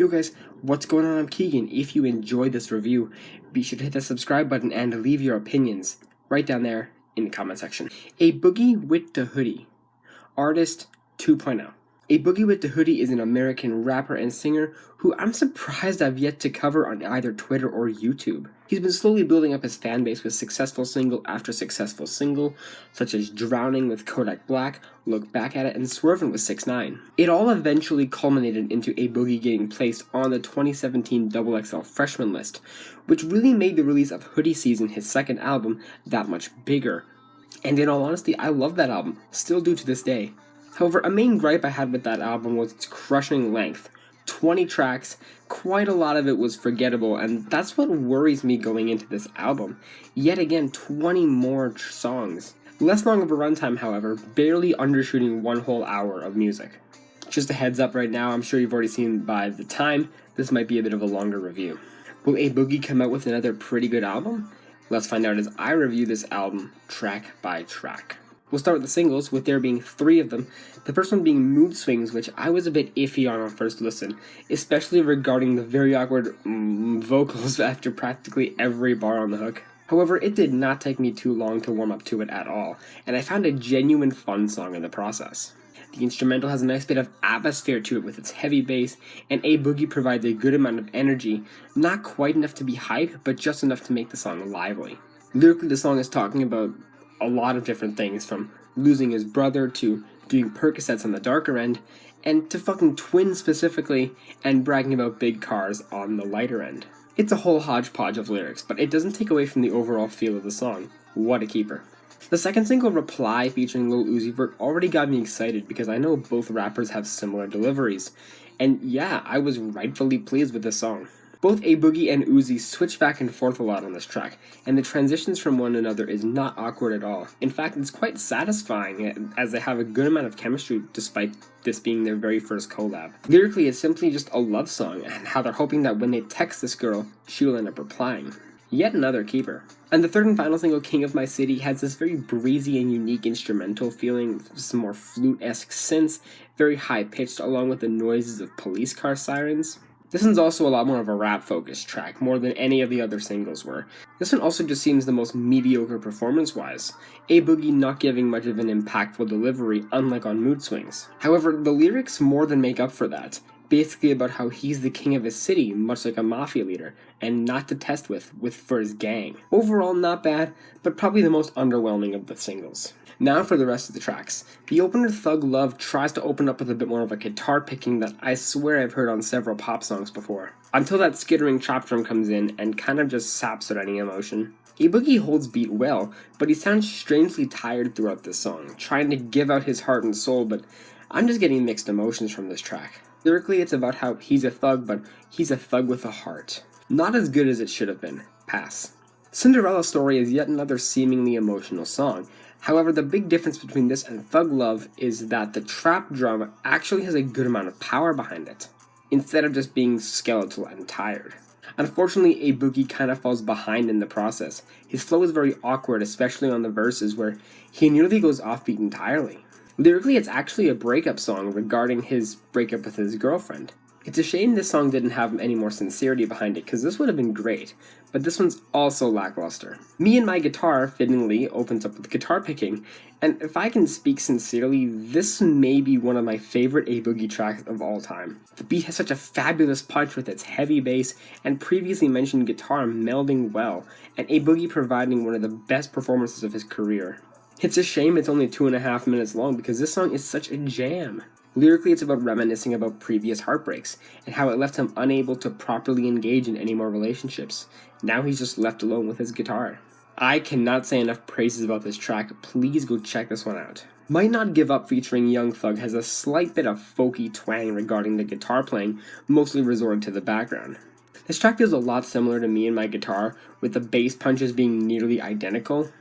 Yo guys, what's going on? I'm Keegan. If you enjoyed this review, be sure to hit the subscribe button and leave your opinions right down there in the comment section. A Boogie with the Hoodie, Artist 2.0. A Boogie with the Hoodie is an American rapper and singer who I'm surprised I've yet to cover on either Twitter or YouTube. He's been slowly building up his fan base with successful single after successful single, such as Drowning with Kodak Black, Look Back at It, and Swervin' with 6ix9ine. It all eventually culminated into A Boogie getting placed on the 2017 XXL Freshman list, which really made the release of Hoodie Season, his second album, that much bigger. And in all honesty, I love that album, still do to this day. However, a main gripe I had with that album was its crushing length. 20 tracks, quite a lot of it was forgettable, and that's what worries me going into this album. Yet again, 20 more songs. Less long of a runtime, however, barely undershooting one whole hour of music. Just a heads up right now, I'm sure you've already seen by the time, this might be a bit of a longer review. Will A Boogie come out with another pretty good album? Let's find out as I review this album track by track. We'll start with the singles, with there being 3 of them. The first one being Mood Swings, which I was a bit iffy on first listen, especially regarding the very awkward vocals after practically every bar on the hook. However, it did not take me too long to warm up to it at all, and I found a genuine fun song in the process. The instrumental has a nice bit of atmosphere to it with its heavy bass, and A Boogie provides a good amount of energy, not quite enough to be hype, but just enough to make the song lively. Lyrically, the song is talking about a lot of different things, from losing his brother to doing Percocets on the darker end, and to fucking twins specifically, and bragging about big cars on the lighter end. It's a whole hodgepodge of lyrics, but it doesn't take away from the overall feel of the song. What a keeper. The second single, Reply, featuring Lil Uzi Vert, already got me excited because I know both rappers have similar deliveries, and yeah, I was rightfully pleased with this song. Both A Boogie and Uzi switch back and forth a lot on this track, and the transitions from one another is not awkward at all. In fact, it's quite satisfying, as they have a good amount of chemistry despite this being their very first collab. Lyrically, it's simply just a love song, and how they're hoping that when they text this girl, she'll end up replying. Yet another keeper. And the third and final single, King of My City, has this very breezy and unique instrumental feeling, some more flute-esque synths, very high-pitched, along with the noises of police car sirens. This one's also a lot more of a rap-focused track, more than any of the other singles were. This one also just seems the most mediocre performance-wise, A Boogie not giving much of an impactful delivery, unlike on Mood Swings. However, the lyrics more than make up for that, basically about how he's the king of his city, much like a mafia leader, and not to test with for his gang. Overall, not bad, but probably the most underwhelming of the singles. Now for the rest of the tracks. The opener, Thug Love, tries to open up with a bit more of a guitar picking that I swear I've heard on several pop songs before, until that skittering chop drum comes in and kind of just saps at any emotion. A Boogie holds beat well, but he sounds strangely tired throughout this song, trying to give out his heart and soul, but I'm just getting mixed emotions from this track. Lyrically, it's about how he's a thug, but he's a thug with a heart. Not as good as it should have been. Pass. Cinderella Story is yet another seemingly emotional song. However, the big difference between this and Thug Love is that the trap drum actually has a good amount of power behind it, instead of just being skeletal and tired. Unfortunately, A Boogie kind of falls behind in the process. His flow is very awkward, especially on the verses where he nearly goes offbeat entirely. Lyrically, it's actually a breakup song regarding his breakup with his girlfriend. It's a shame this song didn't have any more sincerity behind it, because this would have been great, but this one's also lackluster. Me and My Guitar, fittingly, opens up with guitar picking, and if I can speak sincerely, this may be one of my favorite A Boogie tracks of all time. The beat has such a fabulous punch with its heavy bass and previously mentioned guitar melding well, and A Boogie providing one of the best performances of his career. It's a shame it's only 2.5 minutes long because this song is such a jam. Lyrically, it's about reminiscing about previous heartbreaks, and how it left him unable to properly engage in any more relationships. Now he's just left alone with his guitar. I cannot say enough praises about this track, please go check this one out. Might Not Give Up featuring Young Thug has a slight bit of folky twang regarding the guitar playing, mostly resorted to the background. This track feels a lot similar to Me and My Guitar, with the bass punches being nearly identical.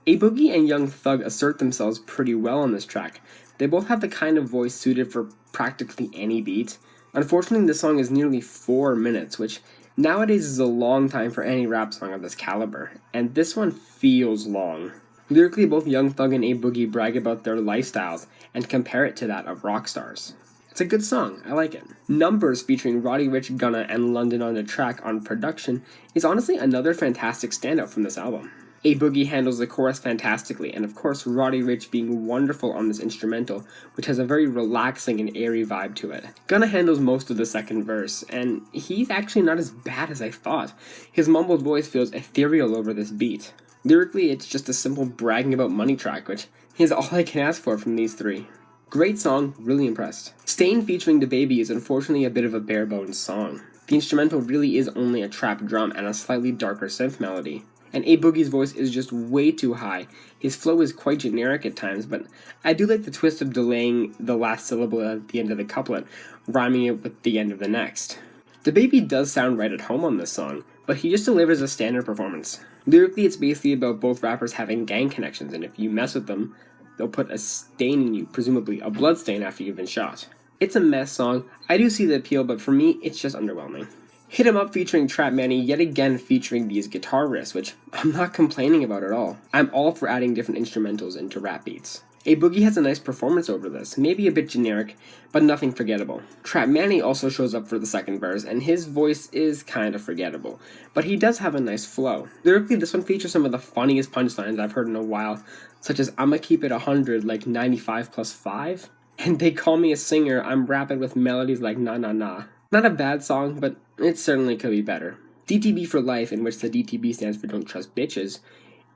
A Boogie and Young Thug assert themselves pretty well on this track. They both have the kind of voice suited for practically any beat. Unfortunately, this song is nearly 4 minutes, which nowadays is a long time for any rap song of this caliber, and this one feels long. Lyrically, both Young Thug and A Boogie brag about their lifestyles and compare it to that of rock stars. It's a good song, I like it. Numbers featuring Roddy Ricch, Gunna, and London on the track on production is honestly another fantastic standout from this album. A Boogie handles the chorus fantastically, and of course Roddy Ricch being wonderful on this instrumental, which has a very relaxing and airy vibe to it. Gunna handles most of the second verse, and he's actually not as bad as I thought. His mumbled voice feels ethereal over this beat. Lyrically, it's just a simple bragging about money track, which is all I can ask for from these three. Great song, really impressed. Stain featuring DaBaby is unfortunately a bit of a bare bones song. The instrumental really is only a trap drum and a slightly darker synth melody. And A Boogie's voice is just way too high. His flow is quite generic at times, but I do like the twist of delaying the last syllable at the end of the couplet, rhyming it with the end of the next. DaBaby does sound right at home on this song, but he just delivers a standard performance. Lyrically, it's basically about both rappers having gang connections, and if you mess with them, they'll put a stain in you, presumably a blood stain after you've been shot. It's a mess song. I do see the appeal, but for me, it's just underwhelming. Hit 'Em Up featuring Trap Manny, yet again featuring these guitar riffs, which I'm not complaining about at all. I'm all for adding different instrumentals into rap beats. A Boogie has a nice performance over this, maybe a bit generic, but nothing forgettable. Trap Manny also shows up for the second verse, and his voice is kind of forgettable, but he does have a nice flow. Lyrically, this one features some of the funniest punchlines I've heard in a while, such as "I'ma keep it 100 like 95 plus 5," and "They call me a singer, I'm rapping with melodies like na na na." Not a bad song, but it certainly could be better. DTB For Life, in which the DTB stands for Don't Trust Bitches,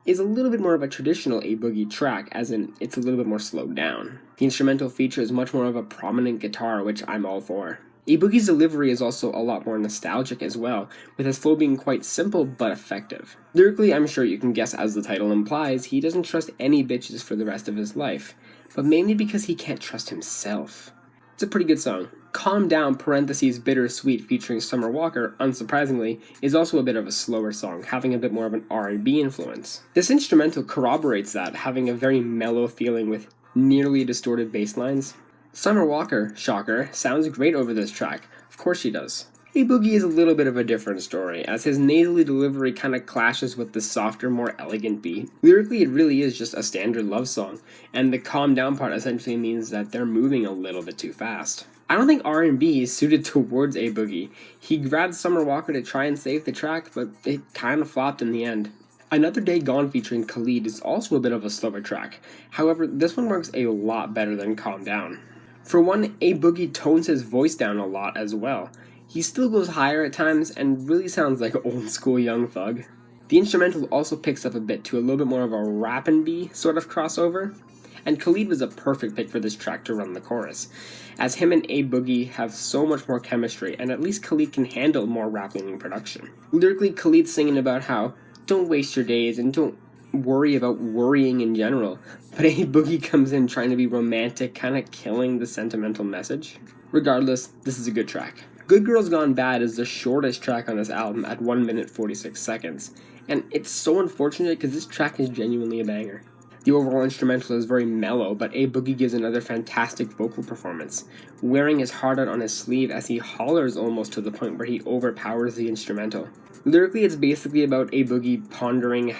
is a little bit more of a traditional A Boogie track, as in it's a little bit more slowed down. The instrumental features much more of a prominent guitar, which I'm all for. A Boogie's delivery is also a lot more nostalgic as well, with his flow being quite simple but effective. Lyrically, I'm sure you can guess, as the title implies, he doesn't trust any bitches for the rest of his life, but mainly because he can't trust himself. It's a pretty good song. Calm Down Bittersweet featuring Summer Walker, unsurprisingly, is also a bit of a slower song, having a bit more of an R&B influence. This instrumental corroborates that, having a very mellow feeling with nearly distorted bass lines. Summer Walker, shocker, sounds great over this track. Of course she does. A Boogie is a little bit of a different story, as his nasally delivery kinda clashes with the softer, more elegant beat. Lyrically, it really is just a standard love song, and the calm down part essentially means that they're moving a little bit too fast. I don't think R&B is suited towards A Boogie. He grabbed Summer Walker to try and save the track, but it kinda flopped in the end. Another Day Gone featuring Khalid is also a bit of a slower track. However, this one works a lot better than Calm Down. For one, A Boogie tones his voice down a lot as well. He still goes higher at times and really sounds like old school Young Thug. The instrumental also picks up a bit to a little bit more of a rap and B sort of crossover, and Khalid was a perfect pick for this track to run the chorus, as him and A Boogie have so much more chemistry, and at least Khalid can handle more rap-leaning production. Lyrically, Khalid's singing about how don't waste your days and don't worry about worrying in general, but A Boogie comes in trying to be romantic, kinda killing the sentimental message. Regardless, this is a good track. Good Girls Gone Bad is the shortest track on this album at 1 minute 46 seconds, and it's so unfortunate because this track is genuinely a banger. The overall instrumental is very mellow, but A Boogie gives another fantastic vocal performance, wearing his heart out on his sleeve as he hollers almost to the point where he overpowers the instrumental. Lyrically, it's basically about A Boogie pondering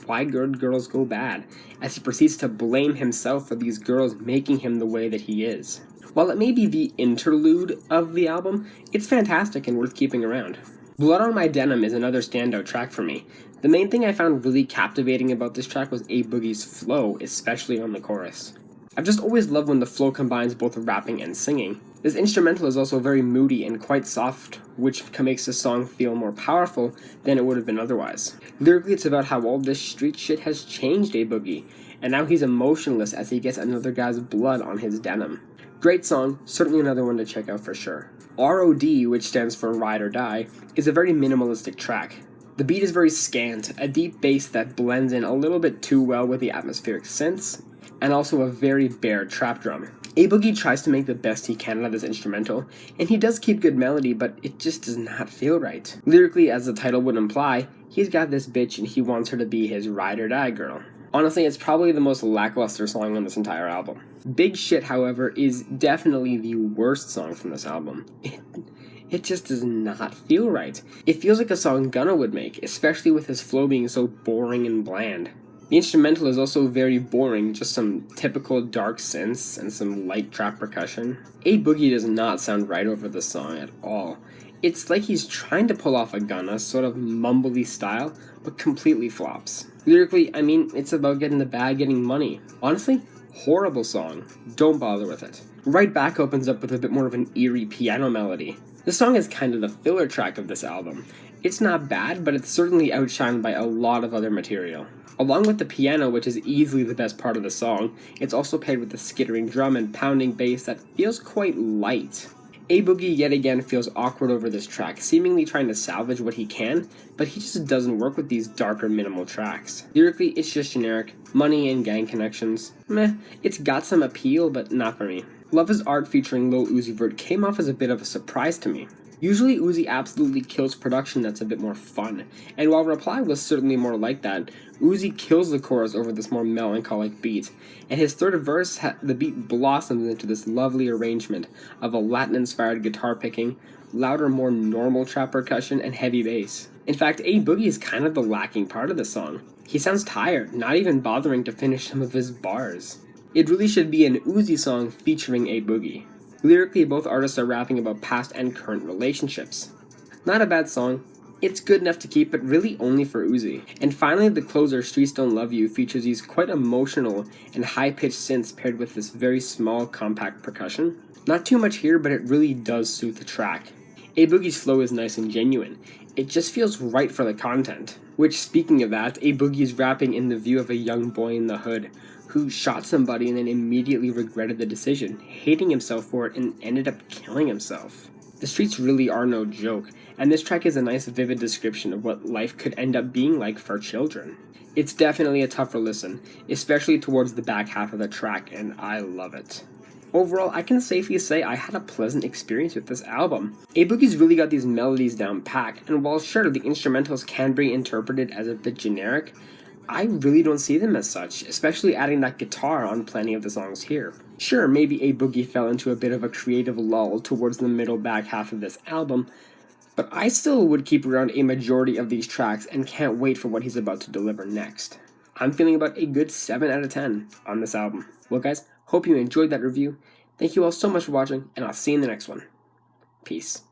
why good girls go bad, as he proceeds to blame himself for these girls making him the way that he is. While it may be the interlude of the album, it's fantastic and worth keeping around. Blood on My Denim is another standout track for me. The main thing I found really captivating about this track was A Boogie's flow, especially on the chorus. I've just always loved when the flow combines both rapping and singing. This instrumental is also very moody and quite soft, which makes the song feel more powerful than it would have been otherwise. Lyrically, it's about how all this street shit has changed A Boogie, and now he's emotionless as he gets another guy's blood on his denim. Great song, certainly another one to check out for sure. R.O.D, which stands for Ride or Die, is a very minimalistic track. The beat is very scant, a deep bass that blends in a little bit too well with the atmospheric synths, and also a very bare trap drum. A Boogie tries to make the best he can out of this instrumental, and he does keep good melody, but it just does not feel right. Lyrically, as the title would imply, he's got this bitch and he wants her to be his ride or die girl. Honestly, it's probably the most lackluster song on this entire album. Big Shit, however, is definitely the worst song from this album. It just does not feel right. It feels like a song Gunna would make, especially with his flow being so boring and bland. The instrumental is also very boring, just some typical dark synths and some light trap percussion. A Boogie does not sound right over the song at all. It's like he's trying to pull off a Gunna sort of mumbly style, but completely flops. Lyrically, I mean, it's about getting the bag, getting money. Honestly, horrible song. Don't bother with it. Right Back opens up with a bit more of an eerie piano melody. The song is kind of the filler track of this album. It's not bad, but it's certainly outshined by a lot of other material. Along with the piano, which is easily the best part of the song, it's also paired with the skittering drum and pounding bass that feels quite light. A Boogie yet again feels awkward over this track, seemingly trying to salvage what he can, but he just doesn't work with these darker minimal tracks. Lyrically, it's just generic, money and gang connections. Meh, it's got some appeal, but not for me. Love Is Art featuring Lil Uzi Vert came off as a bit of a surprise to me. Usually Uzi absolutely kills production that's a bit more fun, and while Reply was certainly more like that, Uzi kills the chorus over this more melancholic beat, and his third verse, the beat blossoms into this lovely arrangement of a Latin-inspired guitar picking, louder, more normal trap percussion, and heavy bass. In fact, A Boogie is kind of the lacking part of the song. He sounds tired, not even bothering to finish some of his bars. It really should be an Uzi song featuring A Boogie. Lyrically, both artists are rapping about past and current relationships. Not a bad song. It's good enough to keep, but really only for Uzi. And finally, the closer, Streets Don't Love You, features these quite emotional and high-pitched synths paired with this very small, compact percussion. Not too much here, but it really does suit the track. A Boogie's flow is nice and genuine. It just feels right for the content. Which, speaking of that, A Boogie is rapping in the view of a young boy in the hood who shot somebody and then immediately regretted the decision, hating himself for it, and ended up killing himself. The streets really are no joke, and this track is a nice vivid description of what life could end up being like for children. It's definitely a tougher listen, especially towards the back half of the track, and I love it. Overall, I can safely say I had a pleasant experience with this album. A Boogie's really got these melodies down pat, and while sure the instrumentals can be interpreted as a bit generic, I really don't see them as such, especially adding that guitar on plenty of the songs here. Sure, maybe A Boogie fell into a bit of a creative lull towards the middle back half of this album, but I still would keep around a majority of these tracks and can't wait for what he's about to deliver next. I'm feeling about a good 7 out of 10 on this album. Well guys, hope you enjoyed that review. Thank you all so much for watching, and I'll see you in the next one. Peace.